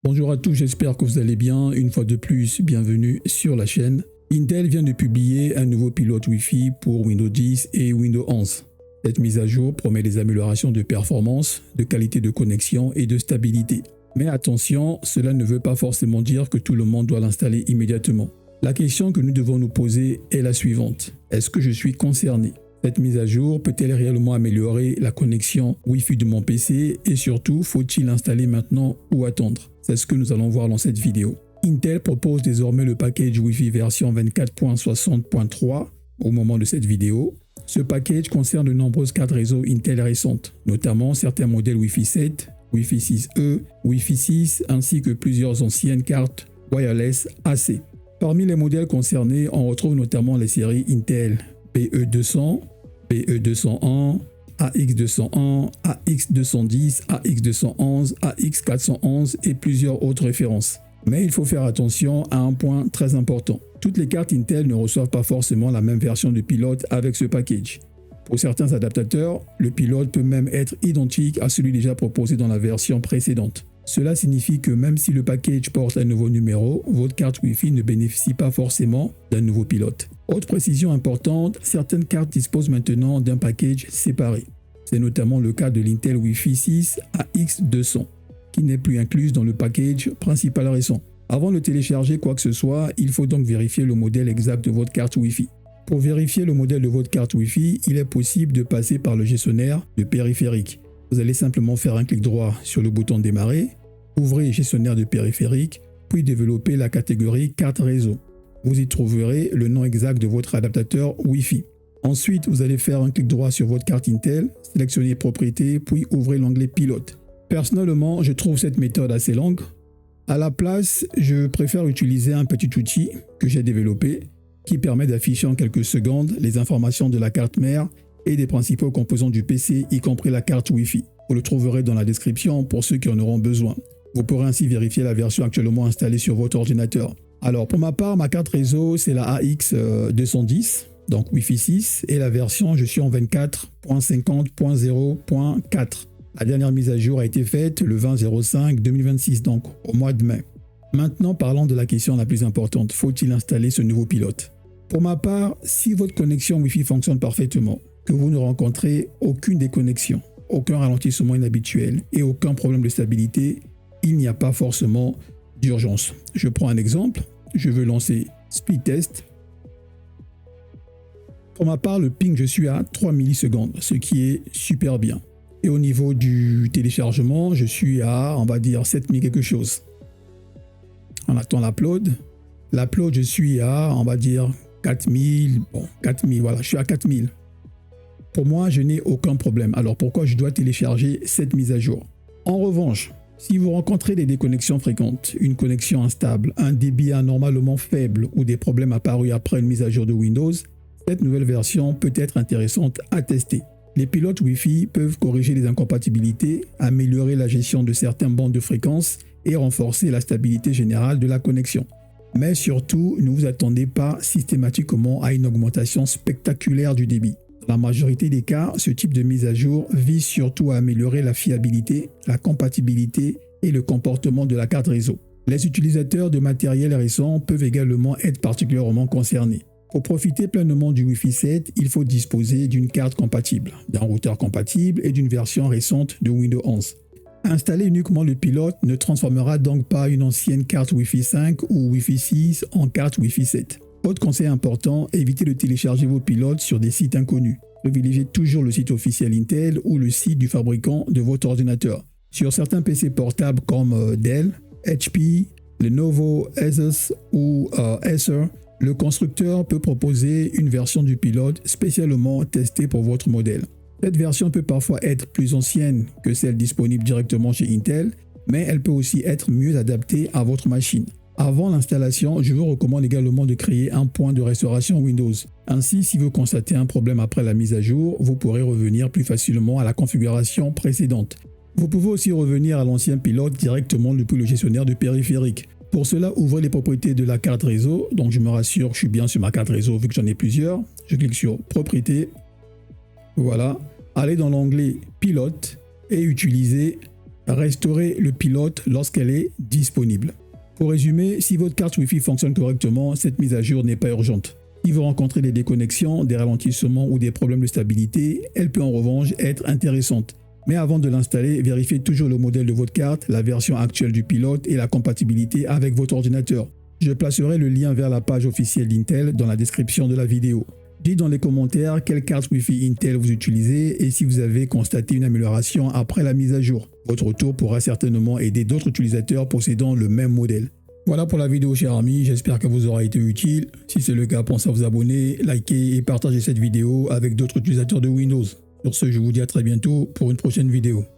Bonjour à tous, j'espère que vous allez bien. Une fois de plus, bienvenue sur la chaîne. Intel vient de publier un nouveau pilote Wi-Fi pour Windows 10 et Windows 11. Cette mise à jour promet des améliorations de performance, de qualité de connexion et de stabilité. Mais attention, cela ne veut pas forcément dire que tout le monde doit l'installer immédiatement. La question que nous devons nous poser est la suivante. Est-ce que je suis concerné ? Cette mise à jour peut-elle réellement améliorer la connexion Wi-Fi de mon PC et surtout, faut-il l'installer maintenant ou attendre ? C'est ce que nous allons voir dans cette vidéo. Intel propose désormais le package Wi-Fi version 24.60.3 au moment de cette vidéo. Ce package concerne de nombreuses cartes réseau Intel récentes, notamment certains modèles Wi-Fi 7, Wi-Fi 6E, Wi-Fi 6 ainsi que plusieurs anciennes cartes wireless AC. Parmi les modèles concernés, on retrouve notamment les séries Intel BE200, BE201, AX201, AX210, AX211, AX411 et plusieurs autres références. Mais il faut faire attention à un point très important. Toutes les cartes Intel ne reçoivent pas forcément la même version de pilote avec ce package. Pour certains adaptateurs, le pilote peut même être identique à celui déjà proposé dans la version précédente. Cela signifie que même si le package porte un nouveau numéro, votre carte Wi-Fi ne bénéficie pas forcément d'un nouveau pilote. Autre précision importante, certaines cartes disposent maintenant d'un package séparé. C'est notamment le cas de l'Intel Wi-Fi 6 AX200, qui n'est plus incluse dans le package principal récent. Avant de télécharger quoi que ce soit, il faut donc vérifier le modèle exact de votre carte Wi-Fi. Pour vérifier le modèle de votre carte Wi-Fi, il est possible de passer par le gestionnaire de périphérique. Vous allez simplement faire un clic droit sur le bouton démarrer, ouvrez gestionnaire de périphérique, puis développer la catégorie carte réseau. Vous y trouverez le nom exact de votre adaptateur Wi-Fi. Ensuite, vous allez faire un clic droit sur votre carte Intel, sélectionnez propriétés, puis ouvrez l'onglet pilote. Personnellement, je trouve cette méthode assez longue. À la place, je préfère utiliser un petit outil que j'ai développé qui permet d'afficher en quelques secondes les informations de la carte mère et des principaux composants du PC, y compris la carte Wi-Fi. Vous le trouverez dans la description pour ceux qui en auront besoin. Vous pourrez ainsi vérifier la version actuellement installée sur votre ordinateur. Alors pour ma part, ma carte réseau c'est la AX210, donc Wi-Fi 6, et la version je suis en 24.50.0.4. La dernière mise à jour a été faite le 20/05/2026, donc au mois de mai. Maintenant parlons de la question la plus importante, faut-il installer ce nouveau pilote ? Pour ma part, si votre connexion Wi-Fi fonctionne parfaitement, que vous ne rencontrez aucune déconnexion, aucun ralentissement inhabituel et aucun problème de stabilité, il n'y a pas forcément d'urgence. Je prends un exemple, je veux lancer Speed Test. Pour ma part, le ping, je suis à 3 millisecondes, ce qui est super bien. Et au niveau du téléchargement, je suis à, on va dire, 7000 quelque chose. On attend l'upload. L'upload, je suis à, on va dire, 4000. Bon, 4000, voilà, je suis à 4000. Pour moi, je n'ai aucun problème. Alors pourquoi je dois télécharger cette mise à jour ? En revanche, si vous rencontrez des déconnexions fréquentes, une connexion instable, un débit anormalement faible ou des problèmes apparus après une mise à jour de Windows, cette nouvelle version peut être intéressante à tester. Les pilotes Wi-Fi peuvent corriger les incompatibilités, améliorer la gestion de certaines bandes de fréquences et renforcer la stabilité générale de la connexion. Mais surtout, ne vous attendez pas systématiquement à une augmentation spectaculaire du débit. Dans la majorité des cas, ce type de mise à jour vise surtout à améliorer la fiabilité, la compatibilité et le comportement de la carte réseau. Les utilisateurs de matériel récent peuvent également être particulièrement concernés. Pour profiter pleinement du Wi-Fi 7, il faut disposer d'une carte compatible, d'un routeur compatible et d'une version récente de Windows 11. Installer uniquement le pilote ne transformera donc pas une ancienne carte Wi-Fi 5 ou Wi-Fi 6 en carte Wi-Fi 7. Autre conseil important, évitez de télécharger vos pilotes sur des sites inconnus. Privilégiez toujours le site officiel Intel ou le site du fabricant de votre ordinateur. Sur certains PC portables comme Dell, HP, Lenovo, Asus ou Acer, le constructeur peut proposer une version du pilote spécialement testée pour votre modèle. Cette version peut parfois être plus ancienne que celle disponible directement chez Intel, mais elle peut aussi être mieux adaptée à votre machine. Avant l'installation, je vous recommande également de créer un point de restauration Windows. Ainsi, si vous constatez un problème après la mise à jour, vous pourrez revenir plus facilement à la configuration précédente. Vous pouvez aussi revenir à l'ancien pilote directement depuis le gestionnaire de périphérique. Pour cela, ouvrez les propriétés de la carte réseau. Donc je me rassure que je suis bien sur ma carte réseau vu que j'en ai plusieurs. Je clique sur Propriétés. Voilà. Allez dans l'onglet Pilote et utilisez Restaurez le pilote lorsqu'elle est disponible. Pour résumer, si votre carte Wi-Fi fonctionne correctement, cette mise à jour n'est pas urgente. Si vous rencontrez des déconnexions, des ralentissements ou des problèmes de stabilité, elle peut en revanche être intéressante. Mais avant de l'installer, vérifiez toujours le modèle de votre carte, la version actuelle du pilote et la compatibilité avec votre ordinateur. Je placerai le lien vers la page officielle d'Intel dans la description de la vidéo. Dites dans les commentaires quelle carte Wi-Fi Intel vous utilisez et si vous avez constaté une amélioration après la mise à jour. Votre retour pourra certainement aider d'autres utilisateurs possédant le même modèle. Voilà pour la vidéo, chers amis, j'espère qu'elle vous aura été utile. Si c'est le cas, pensez à vous abonner, liker et partager cette vidéo avec d'autres utilisateurs de Windows. Sur ce, je vous dis à très bientôt pour une prochaine vidéo.